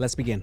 Let's begin.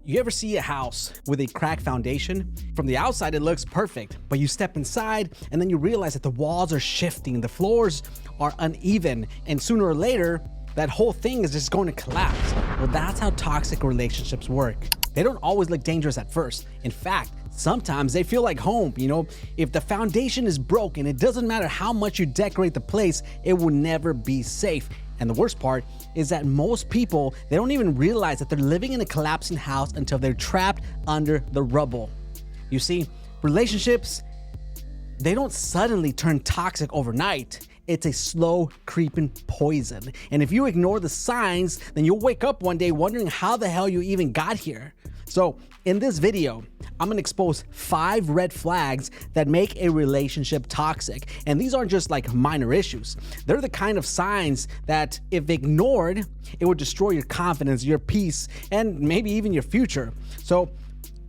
You ever see a house with a cracked foundation? From the outside, it looks perfect, but you step inside and then you realize that the walls are shifting, the floors are uneven, and sooner or later, that whole thing is just going to collapse. Well, that's how toxic relationships work. They don't always look dangerous at first. In fact, sometimes they feel like home. If the foundation is broken, it doesn't matter how much you decorate the place, it will never be safe. And the worst part is that most people, they don't even realize that they're living in a collapsing house until they're trapped under the rubble. You see, relationships, they don't suddenly turn toxic overnight. It's a slow creeping poison. And if you ignore the signs, then you'll wake up one day wondering how the hell you even got here. So in this video, I'm gonna expose 5 red flags that make a relationship toxic. And these aren't just like minor issues. They're the kind of signs that if ignored, it would destroy your confidence, your peace, and maybe even your future. So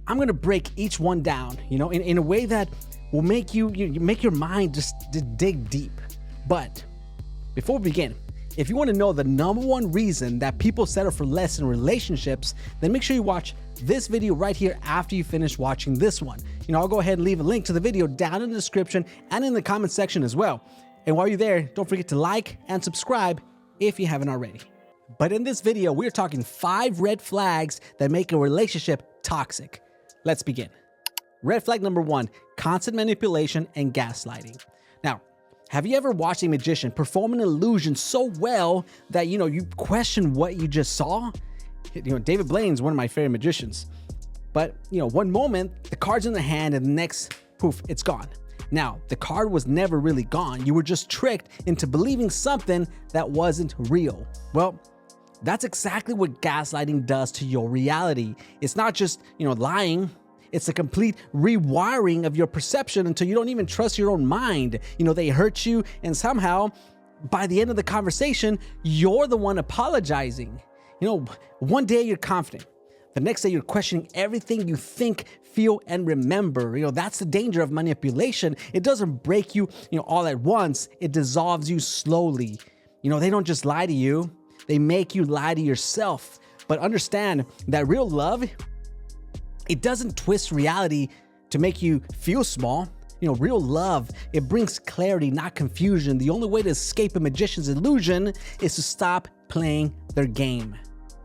I'm gonna break each one down, in a way that will make you make your mind just dig deep. But before we begin, if you want to know the #1 reason that people settle for less in relationships, then make sure you watch this video right here after you finish watching this one. I'll go ahead and leave a link to the video down in the description and in the comment section as well. And while you're there, don't forget to like and subscribe if you haven't already. But in this video, we're talking 5 red flags that make a relationship toxic. Let's begin. Red flag #1, constant manipulation and gaslighting. Now, have you ever watched a magician perform an illusion so well that you question what you just saw? David Blaine's one of my favorite magicians. But one moment the card's in the hand and the next, poof, it's gone. Now, the card was never really gone. You were just tricked into believing something that wasn't real. Well, that's exactly what gaslighting does to your reality. It's not just, lying. It's a complete rewiring of your perception until you don't even trust your own mind. They hurt you, and somehow, by the end of the conversation, you're the one apologizing. One day you're confident. The next day you're questioning everything you think, feel, and remember. That's the danger of manipulation. It doesn't break you, all at once. It dissolves you slowly. They don't just lie to you. They make you lie to yourself. But understand that real love, it doesn't twist reality to make you feel small. Real love, it brings clarity, not confusion. The only way to escape a magician's illusion is to stop playing their game.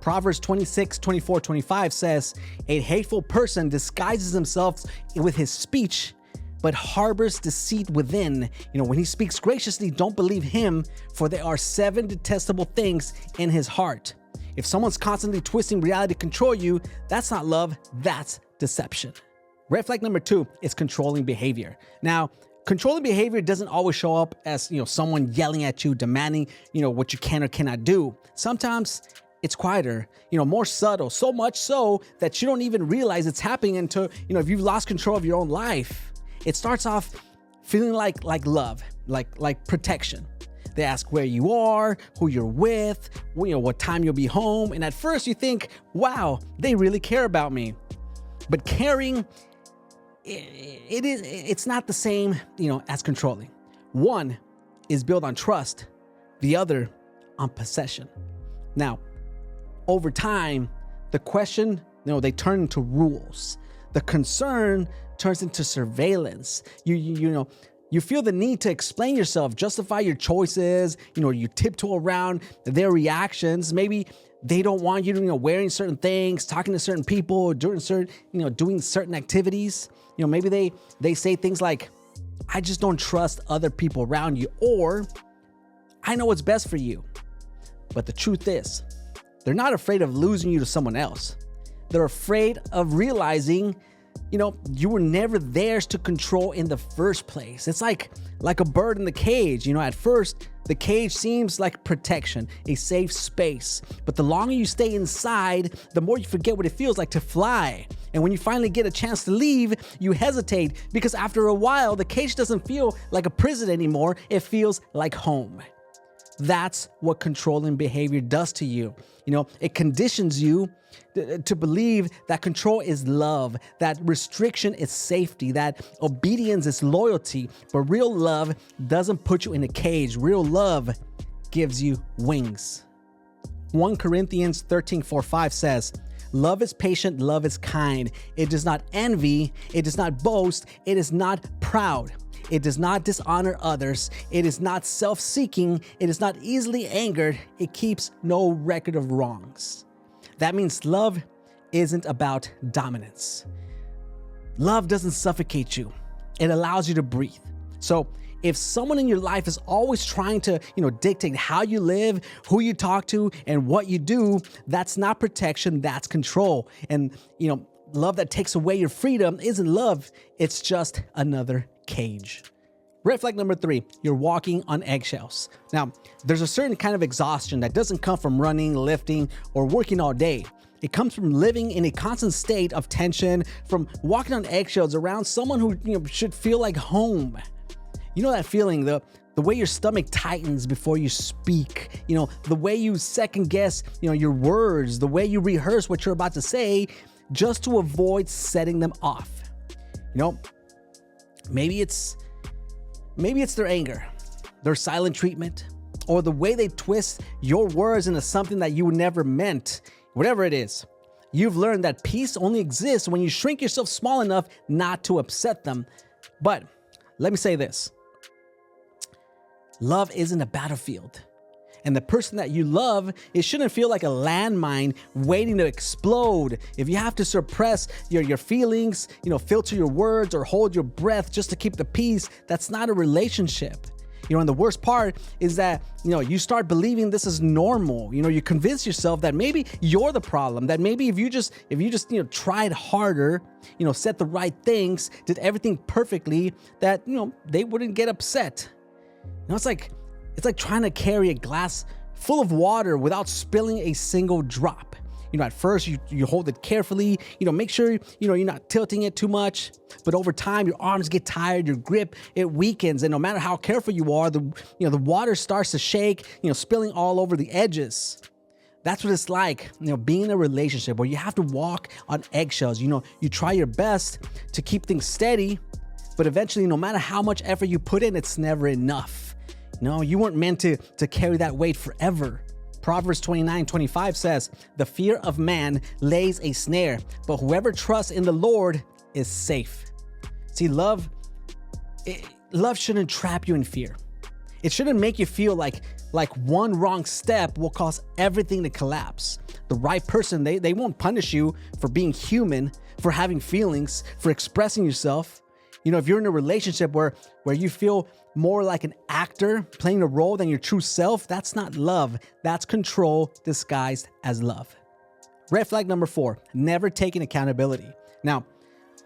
Proverbs 26:24-25 says, "A hateful person disguises himself with his speech, but harbors deceit within." When he speaks graciously, don't believe him, for there are 7 detestable things in his heart. If someone's constantly twisting reality to control you, that's not love, that's deception. Red flag #2 is controlling behavior. Now, controlling behavior doesn't always show up as, someone yelling at you, demanding, what you can or cannot do. Sometimes it's quieter, more subtle, so much so that you don't even realize it's happening until, if you've lost control of your own life. It starts off feeling like love, like protection. They ask where you are, who you're with, what time you'll be home. And at first you think, wow, they really care about me. But caring, it's not the same, as controlling. One is built on trust, the other on possession. Now, over time, the question, they turn into rules. The concern turns into surveillance. You feel the need to explain yourself, justify your choices, you tiptoe around their reactions. Maybe they don't want you to, wearing certain things, talking to certain people, doing certain activities. Maybe they say things like, "I just don't trust other people around you," or "I know what's best for you." But the truth is, they're not afraid of losing you to someone else. They're afraid of realizing you were never theirs to control in the first place. It's like a bird in the cage. At first, the cage seems like protection, a safe space. But the longer you stay inside, the more you forget what it feels like to fly. And when you finally get a chance to leave, you hesitate because after a while, the cage doesn't feel like a prison anymore. It feels like home. That's what controlling behavior does to you. It conditions you to believe that control is love, that restriction is safety, that obedience is loyalty. But real love doesn't put you in a cage. Real love gives you wings. 1 Corinthians 13:4-5 says, love is patient, love is kind. It does not envy, it does not boast, it is not proud. It does not dishonor others. It is not self-seeking. It is not easily angered. It keeps no record of wrongs. That means love isn't about dominance. Love doesn't suffocate you. It allows you to breathe. So if someone in your life is always trying to, dictate how you live, who you talk to, and what you do, that's not protection, that's control. And, love that takes away your freedom isn't love. It's just another cage. Red flag number 3, you're walking on eggshells. Now, there's a certain kind of exhaustion that doesn't come from running, lifting, or working all day. It comes from living in a constant state of tension, from walking on eggshells around someone who should feel like home. You know that feeling, the way your stomach tightens before you speak, the way you second guess, your words, the way you rehearse what you're about to say just to avoid setting them off. Maybe it's their anger, their silent treatment, or the way they twist your words into something that you never meant. Whatever it is, you've learned that peace only exists when you shrink yourself small enough not to upset them. But let me say this. Love isn't a battlefield. And the person that you love, it shouldn't feel like a landmine waiting to explode. If you have to suppress your feelings, filter your words or hold your breath just to keep the peace, that's not a relationship. And the worst part is that, you start believing this is normal. You convince yourself that maybe you're the problem, that maybe if you just tried harder, said the right things, did everything perfectly, that, they wouldn't get upset. It's like trying to carry a glass full of water without spilling a single drop. At first you hold it carefully, make sure, you're not tilting it too much. But over time, your arms get tired, your grip, it weakens. And no matter how careful you are, the water starts to shake, spilling all over the edges. That's what it's like, being in a relationship where you have to walk on eggshells. You try your best to keep things steady, but eventually, no matter how much effort you put in, it's never enough. You weren't meant to carry that weight forever. Proverbs 29:25 says, the fear of man lays a snare, but whoever trusts in the Lord is safe. See, love shouldn't trap you in fear. It shouldn't make you feel like one wrong step will cause everything to collapse. The right person, they won't punish you for being human, for having feelings, for expressing yourself. If you're in a relationship where you feel more like an actor playing a role than your true self, that's not love. That's control disguised as love. Red flag number 4, never taking accountability. Now,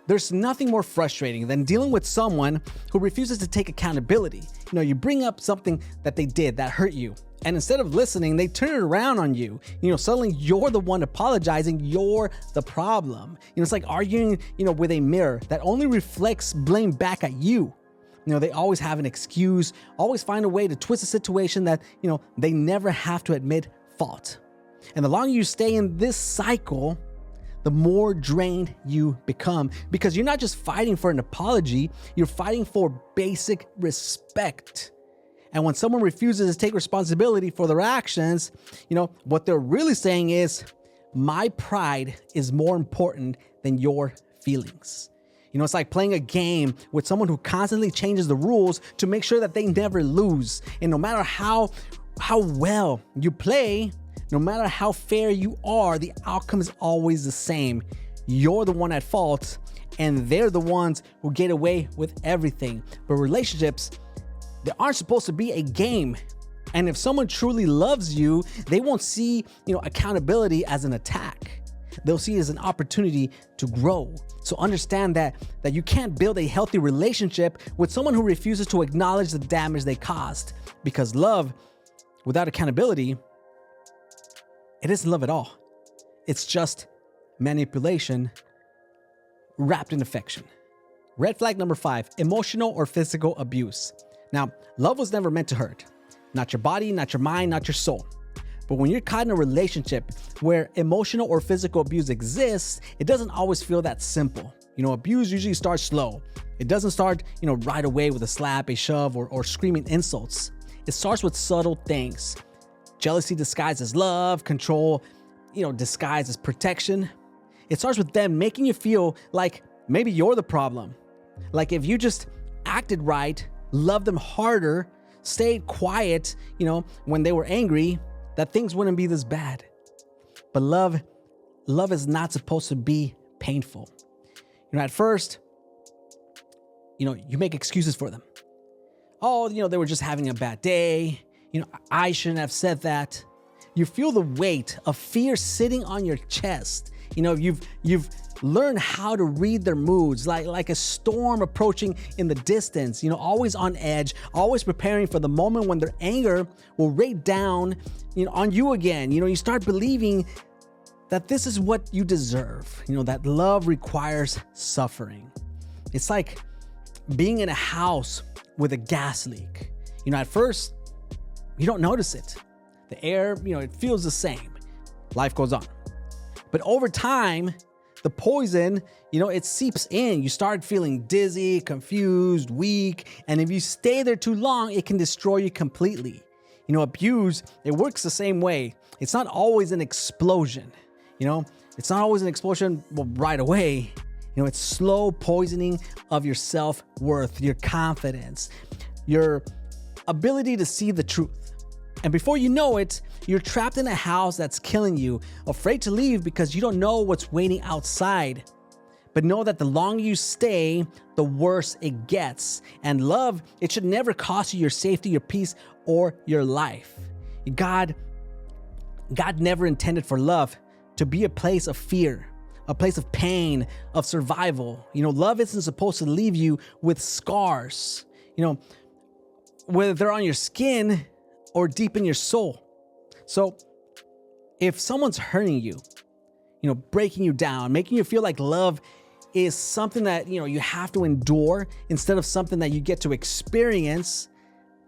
there's nothing more frustrating than dealing with someone who refuses to take accountability. You bring up something that they did that hurt you, and instead of listening, they turn it around on you. Suddenly you're the one apologizing, you're the problem. It's like arguing, with a mirror that only reflects blame back at you. They always have an excuse, always find a way to twist a situation that, they never have to admit fault. And the longer you stay in this cycle, the more drained you become, because you're not just fighting for an apology, you're fighting for basic respect. And when someone refuses to take responsibility for their actions, what they're really saying is, my pride is more important than your feelings. It's like playing a game with someone who constantly changes the rules to make sure that they never lose. And no matter how well you play, no matter how fair you are, the outcome is always the same. You're the one at fault, and they're the ones who get away with everything. But relationships, they aren't supposed to be a game. And if someone truly loves you, they won't see, accountability as an attack. They'll see it as an opportunity to grow. So understand that you can't build a healthy relationship with someone who refuses to acknowledge the damage they caused. Because love without accountability, it isn't love at all. It's just manipulation wrapped in affection. Red flag number 5, emotional or physical abuse. Now, love was never meant to hurt. Not your body, not your mind, not your soul. But when you're caught in a relationship where emotional or physical abuse exists, it doesn't always feel that simple. Abuse usually starts slow. It doesn't start, right away with a slap, a shove, or screaming insults. It starts with subtle things. jealousy disguised as love, control, disguised as protection. It starts with them making you feel like maybe you're the problem. Like if you just acted right, loved them harder, stayed quiet, when they were angry, that things wouldn't be this bad. But love is not supposed to be painful. At first, you make excuses for them. Oh, they were just having a bad day. I shouldn't have said that. You feel the weight of fear sitting on your chest. You've learned how to read their moods like a storm approaching in the distance, always on edge, always preparing for the moment when their anger will rain down, on you again. You start believing that this is what you deserve, that love requires suffering. It's like being in a house with a gas leak. At first, you don't notice it. The air, it feels the same. Life goes on. But over time, the poison, it seeps in. You start feeling dizzy, confused, weak. And if you stay there too long, it can destroy you completely. Abuse, it works the same way. It's not always an explosion. It's not always an explosion right away. It's slow poisoning of your self-worth, your confidence, your ability to see the truth. And before you know it, you're trapped in a house that's killing you, afraid to leave because you don't know what's waiting outside. But know that the longer you stay, the worse it gets. And love, it should never cost you your safety, your peace, or your life. God never intended for love to be a place of fear, a place of pain, of survival. Love isn't supposed to leave you with scars, whether they're on your skin or deep in your soul. So if someone's hurting you, breaking you down, making you feel like love is something that, you have to endure instead of something that you get to experience,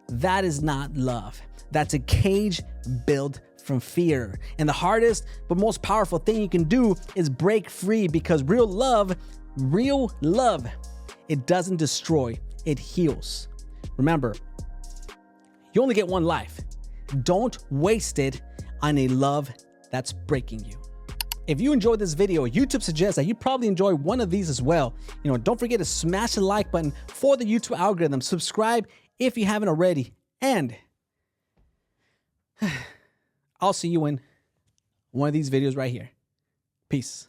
that is not love. That's a cage built from fear. And the hardest but most powerful thing you can do is break free, because real love, it doesn't destroy, it heals. Remember, you only get one life. Don't waste it on a love that's breaking you. If you enjoyed this video, YouTube suggests that you probably enjoy one of these as well. Don't forget to smash the like button for the YouTube algorithm. Subscribe if you haven't already. And I'll see you in one of these videos right here. Peace.